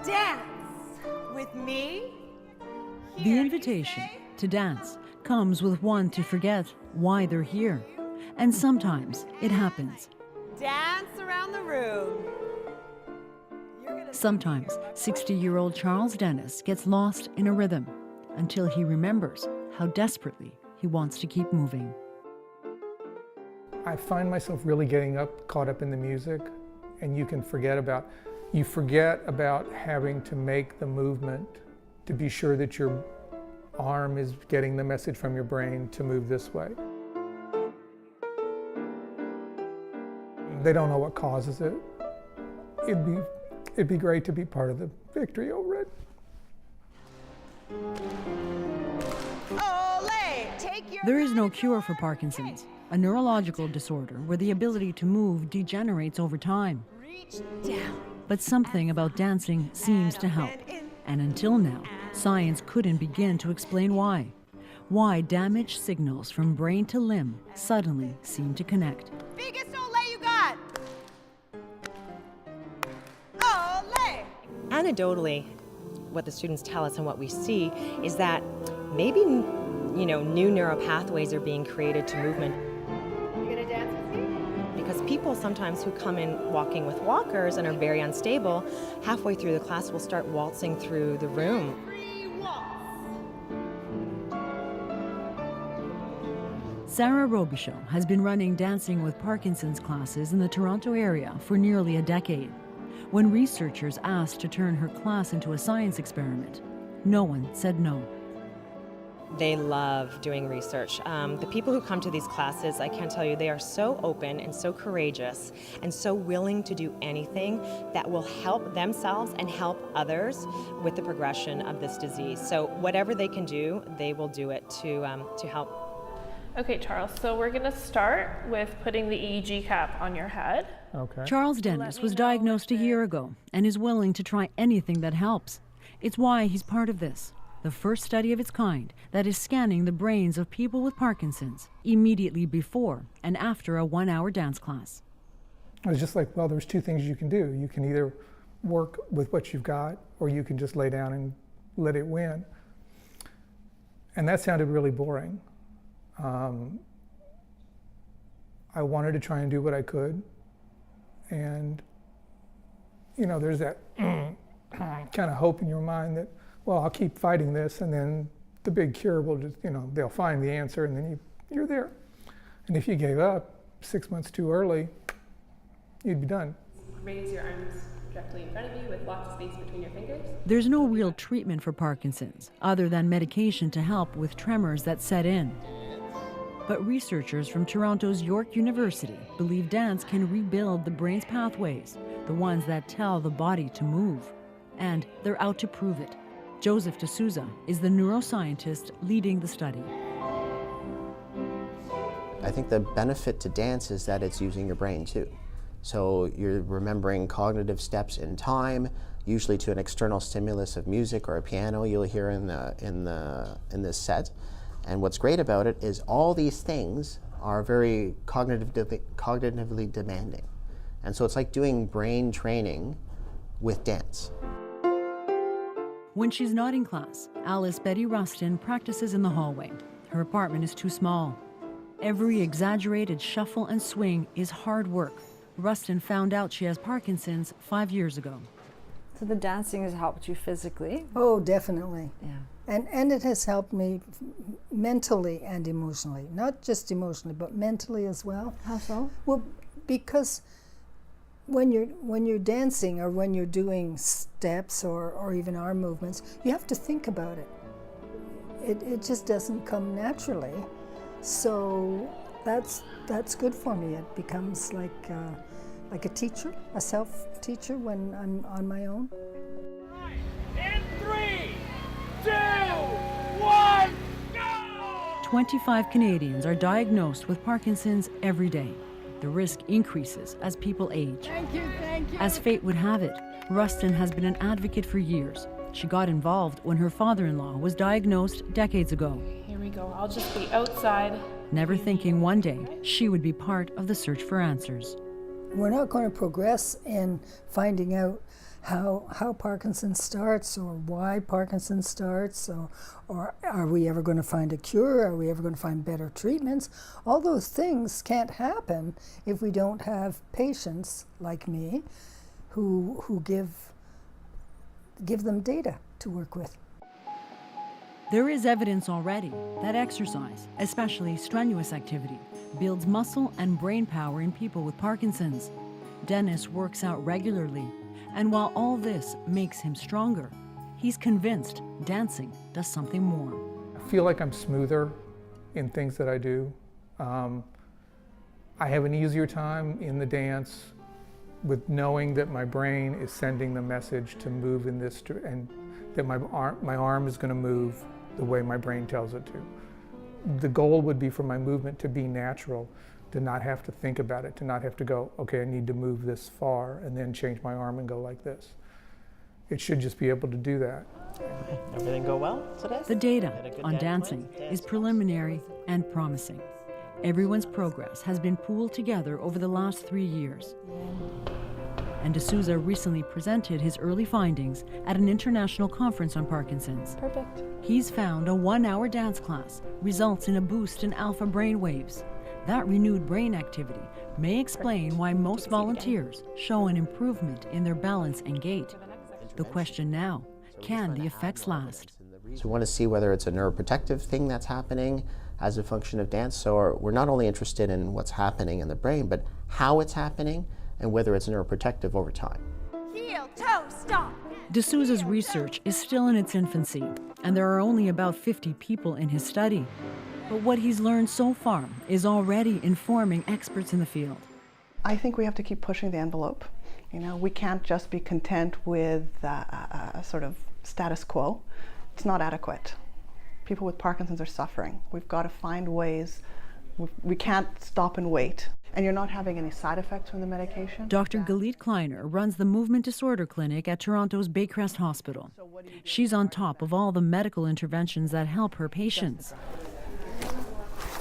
dance with me? The invitation to dance comes with one to forget why they're here. And sometimes it happens. Dance around the room. Sometimes 60-year-old Charles Dennis gets lost in a rhythm until he remembers how desperately he wants to keep moving. I find myself really getting caught up in the music, and you forget about having to make the movement to be sure that your arm is getting the message from your brain to move this way. They don't know what causes it. It'd be great to be part of the victory over it. There is no cure for Parkinson's, a neurological disorder where the ability to move degenerates over time. But something about dancing seems to help. And until now, science couldn't begin to explain why. Why damaged signals from brain to limb suddenly seem to connect. Biggest ole you got! Ole! Anecdotally, what the students tell us and what we see is that maybe, new neural pathways are being created to movement. You gonna dance with me? Because people sometimes who come in walking with walkers and are very unstable, halfway through the class will start waltzing through the room. Sarah Robichaud has been running Dancing with Parkinson's classes in the Toronto area for nearly a decade. When researchers asked to turn her class into a science experiment, no one said no. They love doing research. The people who come to these classes, I can't tell you, they are so open and so courageous and so willing to do anything that will help themselves and help others with the progression of this disease. So whatever they can do, they will do it to help. Okay, Charles, so we're going to start with putting the EEG cap on your head. Okay. Charles Dennis was diagnosed a year ago and is willing to try anything that helps. It's why he's part of this, the first study of its kind that is scanning the brains of people with Parkinson's immediately before and after a 1-hour dance class. I was just like, well, there's two things you can do. You can either work with what you've got, or you can just lay down and let it win. And that sounded really boring. I wanted to try and do what I could. And, there's that kind of hope in your mind that, well, I'll keep fighting this, and then the big cure will just, they'll find the answer, and then you're there. And if you gave up 6 months too early, you'd be done. Raise your arms directly in front of you with lots of space between your fingers. There's no real treatment for Parkinson's other than medication to help with tremors that set in. But researchers from Toronto's York University believe dance can rebuild the brain's pathways, the ones that tell the body to move. And they're out to prove it. Joseph D'Souza is the neuroscientist leading the study. I think the benefit to dance is that it's using your brain too. So you're remembering cognitive steps in time, usually to an external stimulus of music or a piano you'll hear in this set. And what's great about it is all these things are very cognitively demanding. And so it's like doing brain training with dance. When she's not in class, Alice Betty Rustin practices in the hallway. Her apartment is too small. Every exaggerated shuffle and swing is hard work. Rustin found out she has Parkinson's 5 years ago. So the dancing has helped you physically? Oh, definitely. Yeah. And it has helped me mentally and emotionally. Not just emotionally, but mentally as well. How so? Well, because when you're dancing or when you're doing steps or even arm movements, you have to think about it. It just doesn't come naturally. So that's good for me. It becomes like a teacher, a self-teacher when I'm on my own. In 3, 2, 1, go! 25 Canadians are diagnosed with Parkinson's every day. The risk increases as people age. Thank you. As fate would have it, Rustin has been an advocate for years. She got involved when her father-in-law was diagnosed decades ago. Here we go. I'll just be outside. Never thinking one day she would be part of the search for answers. We're not going to progress in finding out how Parkinson starts, or why Parkinson starts, or are we ever going to find a cure? Are we ever going to find better treatments? All those things can't happen if we don't have patients like me who give them data to work with. There is evidence already that exercise, especially strenuous activity, builds muscle and brain power in people with Parkinson's. Dennis works out regularly, and while all this makes him stronger, he's convinced dancing does something more. I feel like I'm smoother in things that I do. I have an easier time in the dance with knowing that my brain is sending the message to move in this, and that my arm is going to move the way my brain tells it to. The goal would be for my movement to be natural, to not have to think about it, to not have to go, okay, I need to move this far and then change my arm and go like this. It should just be able to do that. Okay. Everything go well today? The data on dancing is preliminary and promising. Everyone's progress has been pooled together over the last 3 years. And D'Souza recently presented his early findings at an international conference on Parkinson's. Perfect. He's found a 1-hour dance class results in a boost in alpha brain waves. That renewed brain activity may explain why most volunteers show an improvement in their balance and gait. The question now, can the effects last? So we want to see whether it's a neuroprotective thing that's happening as a function of dance. So we're not only interested in what's happening in the brain, but how it's happening and whether it's neuroprotective over time. Heel, toe, stomp. D'Souza's research is still in its infancy, and there are only about 50 people in his study. But what he's learned so far is already informing experts in the field. I think we have to keep pushing the envelope. You know, we can't just be content with a sort of status quo. It's not adequate. People with Parkinson's are suffering. We've got to find ways. We can't stop and wait. And you're not having any side effects from the medication? Dr. Galit Kleiner runs the Movement Disorder Clinic at Toronto's Baycrest Hospital. She's on top of all the medical interventions that help her patients.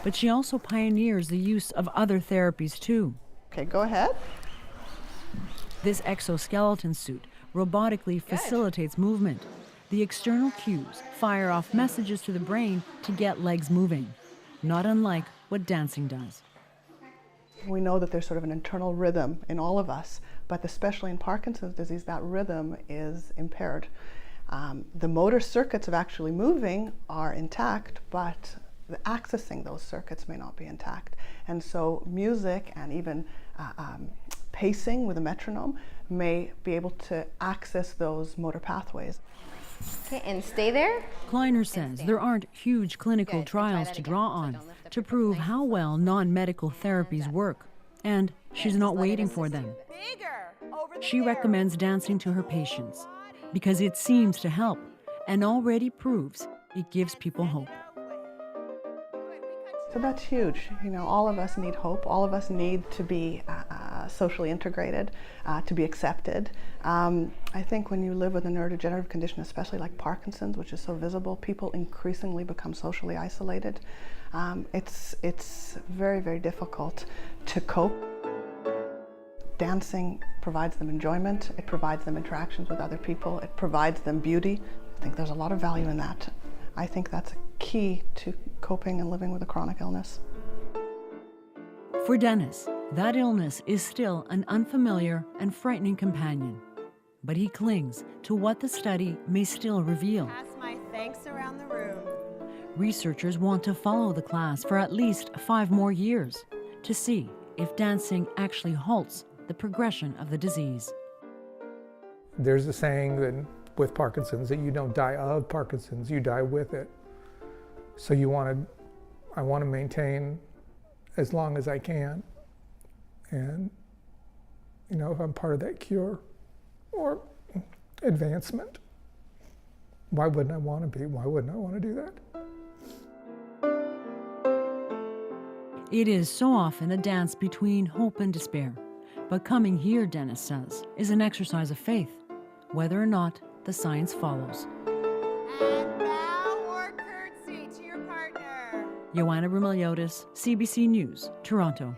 But she also pioneers the use of other therapies too. Okay, go ahead. This exoskeleton suit robotically facilitates movement. The external cues fire off messages to the brain to get legs moving, not unlike what dancing does. We know that there's sort of an internal rhythm in all of us, but especially in Parkinson's disease, that rhythm is impaired. The motor circuits of actually moving are intact, but accessing those circuits may not be intact. And so music and even pacing with a metronome may be able to access those motor pathways. Okay, and stay there. Kleiner says there aren't huge clinical trials to draw on to prove how well non-medical therapies work, and she's not waiting for them. She recommends dancing to her patients because it seems to help and already proves it gives people hope. So that's huge. You know, all of us need hope. All of us need to be socially integrated, to be accepted. I think when you live with a neurodegenerative condition, especially like Parkinson's, which is so visible, people increasingly become socially isolated. It's very, very difficult to cope. Dancing provides them enjoyment. It provides them interactions with other people. It provides them beauty. I think there's a lot of value in that. I think that's a key to coping and living with a chronic illness. For Dennis, that illness is still an unfamiliar and frightening companion, but he clings to what the study may still reveal. Pass my thanks around the room. Researchers want to follow the class for at least 5 more years to see if dancing actually halts the progression of the disease. There's a saying that with Parkinson's that you don't die of Parkinson's, you die with it. So I want to maintain as long as I can. And, you know, if I'm part of that cure or advancement, why wouldn't I want to be? Why wouldn't I want to do that? It is so often a dance between hope and despair. But coming here, Dennis says, is an exercise of faith, whether or not the science follows. And bow or curtsy to your partner. Joanna Brumeliotis, CBC News, Toronto.